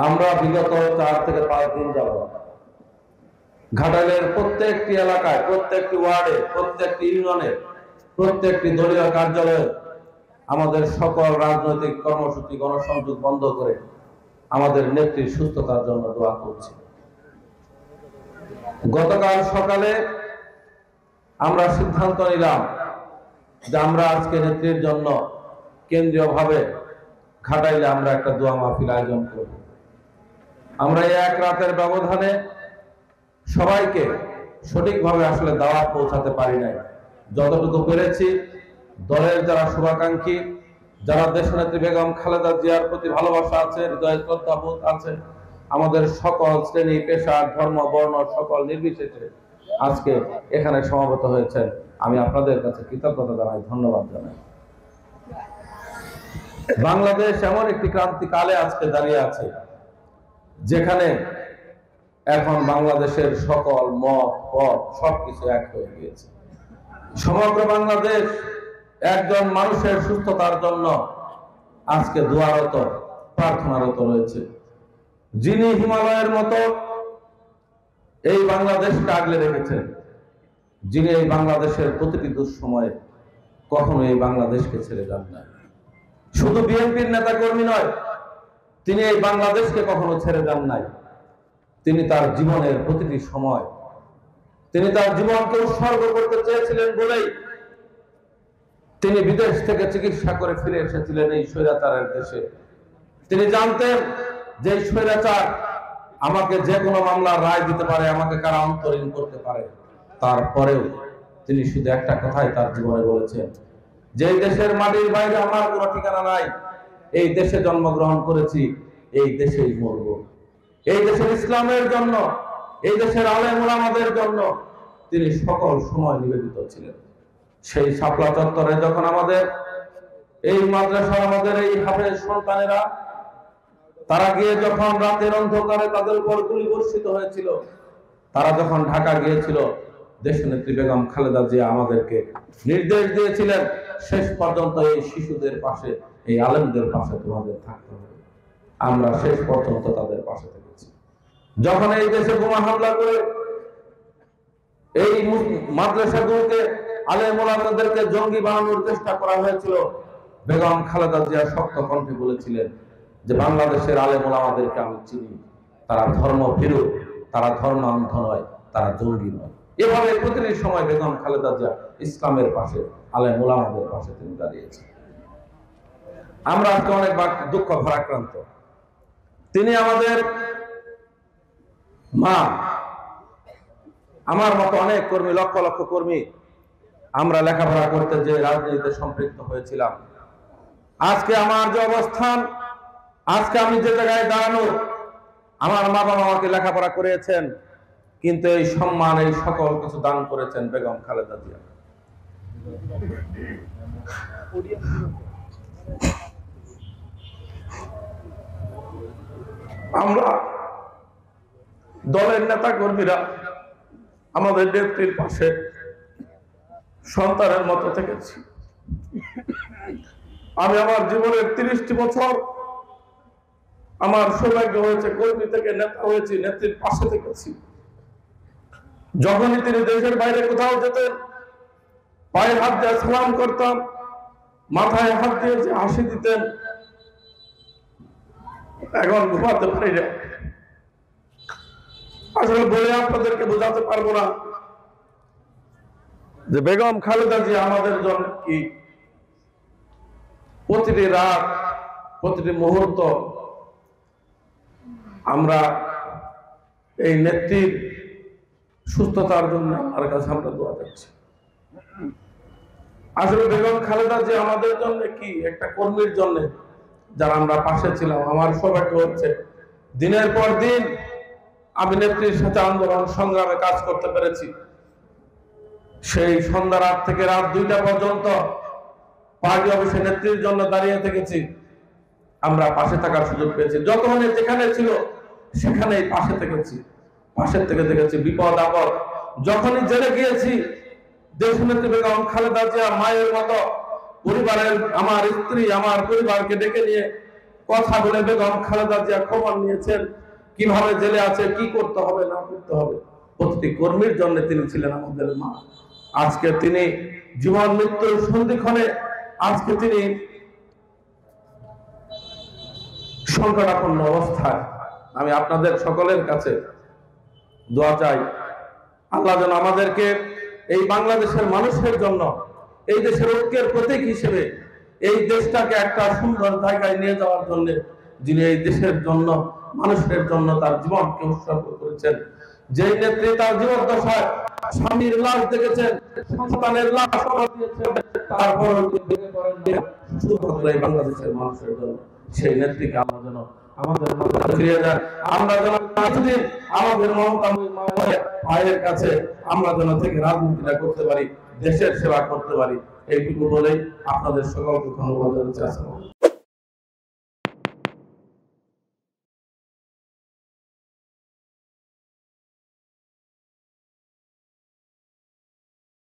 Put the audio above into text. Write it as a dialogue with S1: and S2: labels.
S1: আমরা বিগত 4 থেকে 5 দিন যাবত ঘাটাইলের প্রত্যেকটি এলাকায়, প্রত্যেকটি ওয়ার্ডে, প্রত্যেকটি ইউনিয়নে, প্রত্যেকটি দলীয় কার্যালয়ে আমাদের সকল রাজনৈতিক কর্মসূচি গণসংযোগ বন্ধ করে আমাদের নেত্রীর সুস্থতার জন্য দোয়া করছি। গতকাল সকালে আমরা সিদ্ধান্ত নিলাম যে আমরা আজকে নেত্রীর জন্য কেন্দ্রীয়ভাবে ঘাটাইলে আমরা একটা দোয়া মাহফিল আয়োজন করব। আমরা এই এক রাতের ব্যবধানে সবাইকে সঠিকভাবে আসলে দাওয়াত পৌঁছাতে পারি নাই। যতটুকু পেরেছি দলের যারা শুভাকাঙ্ক্ষী, যারা দেশনেত্রী বেগম খালেদা জিয়ার প্রতি ভালোবাসা আছে, হৃদয়ে শ্রদ্ধাবোধ আছে, আমাদের সকল শ্রেণী পেশা ধর্ম বর্ণ সকল নির্বিশেষে আজকে এখানে সমবেত হয়েছেন। আমি আপনাদের কাছে কৃতজ্ঞতা জানাই, ধন্যবাদ জানাই। বাংলাদেশ এমন একটি ক্রান্তিকালে আজকে দাঁড়িয়ে আছে যেখানে এখন বাংলাদেশের সকল মত পথ সবকিছু এক হয়ে গিয়েছে। সমগ্র বাংলাদেশ একজন মানুষের সুস্থতার জন্য আজকে দোয়ারত, প্রার্থনারত রয়েছে। যিনি হিমালয়ের মতো এই বাংলাদেশকে আগলে রেখেছেন, যিনি এই বাংলাদেশের প্রতিটি দুঃসময়ে কখনো এই বাংলাদেশকে ছেড়ে যান না। শুধু বিএনপির নেতা কর্মী নয়, তিনি এই বাংলাদেশকে কখনো ছেড়ে যান নাই। তিনি তার জীবনের প্রতিটি সময় তিনি তার জীবনকে উৎসর্গ করতে চেয়েছিলেন বলেই তিনি বিদেশ থেকে চিকিৎসা করে ফিরে এসেছিলেন এই স্বৈরাচারের দেশে। তিনি জানতেন যে এই স্বৈরাচার আমাকে যে কোনো মামলার রায় দিতে পারে, আমাকে কারা অন্তরীণ করতে পারে। তারপরেও তিনি শুধু একটা কথাই তার জীবনে বলেছেন, যে এই দেশের মাটির বাইরে আমার কোনো ঠিকানা নাই, এই দেশে জন্মগ্রহণ করেছি, এই দেশেই মরব। এই দেশের ইসলামের জন্য, এই দেশের আলেম ওলামাদের জন্য তিনি সকল সময় নিবেদিত ছিলেন। সেই শাপলা চত্বরে যখন আমাদের এই মাদ্রাসার আমাদের এই হাফেজ সন্তানেরা তারা গিয়ে যখন রাতের অন্ধকারে তাদের উপর গুলি বর্ষিত হয়েছিল, তারা যখন ঢাকা গিয়েছিল, দেশনেত্রী বেগম খালেদা জিয়া আমাদেরকে নির্দেশ দিয়েছিলেন শেষ পর্যন্ত এই শিশুদের পাশে, এই আলেমদের পাশে তোমাদের থাকতে হবে। আমরা শেষ পর্যন্ত তাদের পাশে থেকেছি। যখন এই দেশে বোমা হামলা করে এই মাদ্রাসাগুলোকে আলেম ওলামাদেরকে জঙ্গি বানানোর চেষ্টা করা হয়েছিল, বেগম খালেদা জিয়া শক্ত কণ্ঠে বলেছিলেন যে বাংলাদেশের আলেম ওলামাদেরকে আমি চিনি, তারা ধর্মভীরু, তারা ধর্মান্ধ নয়, তারা জঙ্গি নয়। এভাবে প্রতিটি সময় বেগম খালেদা জিয়া ইসলামের পাশে, আলেম ওলামাদের পাশে তিনি দাঁড়িয়েছেন। আমরা আজকে অনেক দুঃখ ভারাক্রান্ত। তিনি আমাদের মা, আমার মতো অনেক কর্মী, লক্ষ লক্ষ কর্মী আমরা লেখাপড়া করতে যে রাজনীতিতে সম্পৃক্ত হয়েছিলাম, আজকে আমার যে অবস্থান, আজকে আমি যে জায়গায় দাঁড়ানো, আমার মা বাবা আমাকে লেখাপড়া করিয়েছেন, কিন্তু এই সম্মান, এই সকল কিছু দান করেছেন বেগম খালেদা জিয়া। আমরা দলের নেতা কর্মীরা আমাদের নেত্রীর পাশে সন্তানের মতো থেকেছি। আমি আমার জীবনের 30টি বছর আমার সৌভাগ্য হয়েছে কর্মী থেকে নেতা হয়েছি, নেত্রীর পাশে থেকেছি। যখনই তিনি দেশের বাইরে কোথাও যেতেন, পায়ে হাত দিয়ে সালাম করতাম, মাথায় হাত দিয়ে যে হাসি দিতেন, এখন ঘুমাতে পারি না। আসলে বলে আপনাদেরকে বোঝাতে পারবো না যে বেগম খালেদা জিয়া আমাদের জন্য কি। প্রতিটি রাত, প্রতিটি মুহূর্ত আমরা এই নেত্রীর সুস্থতার জন্য আমার কাছে আমরা দোয়া করছি। আসলে বেগম খালেদা জিয়া আমাদের জন্য কি, একটা কর্মীর জন্য যারা আমরা পাশে ছিলাম। আমার সৌভাগ্য হচ্ছে দিনের পর দিন আমি নেত্রীর সাথে আন্দোলন সংগ্রামে কাজ করতে পেরেছি। সেই সন্ধ্যা রাত থেকে রাত 2টা পর্যন্ত পার্টি অফিসে নেত্রীর জন্য দাঁড়িয়ে থেকেছি। আমরা পাশে থাকার সুযোগ পেয়েছি, যখন যেখানে ছিল সেখানেই পাশে থেকেছি, পাশের থেকে দেখেছি বিপদ আপদ। যখনই জেলে গিয়েছি, দেশনেত্রী বেগম খালেদা জিয়া মায়ের মতো পরিবারের, আমার স্ত্রী, আমার পরিবারকে ডেকে নিয়ে কথা বলে বেগম খালেদা জিয়া খবর নিয়েছেন কিভাবে জেলে আছে, কি করতে হবে না করতে হবে। প্রতিটি কর্মীর জন্য তিনি ছিলেন আমাদের মা। আজকে তিনি জীবন মৃত্যুর সন্ধিক্ষণে, আজকে তিনি সংকটাপন্ন অবস্থায়। আমি আপনাদের সকলের কাছে দোয়া চাই, আল্লাহ যেন আমাদেরকে এই বাংলাদেশের মানুষের জন্য, এই দেশের ঐক্যের প্রতীক হিসেবে এই দেশটাকে একটা সুন্দর জায়গায় নিয়ে যাওয়ার জন্য, যিনি এই দেশের জন্য, মানুষের জন্য তার জীবনকে উৎসর্গ করেছেন, যেই নেত্রী তার জীবদ্দশায় স্বামীর লাশ দেখেছেন, সন্তানের লাশ দিয়েছেন, তারপর শুধুমাত্র এই বাংলাদেশের মানুষের জন্য, সেই নেত্রীকে আমরা যেন আমাদের মধ্যে ফিরিয়ে দেন। আমরা যেন কিছুদিন আমাদের মমতা মায়ের কাছে আমরা যেন থেকে রাজনীতিটা করতে পারি, দেশের সেবা করতে পারি। এইটুকু বলেই আপনাদের সকলকে ধন্যবাদ জানাচ্ছি।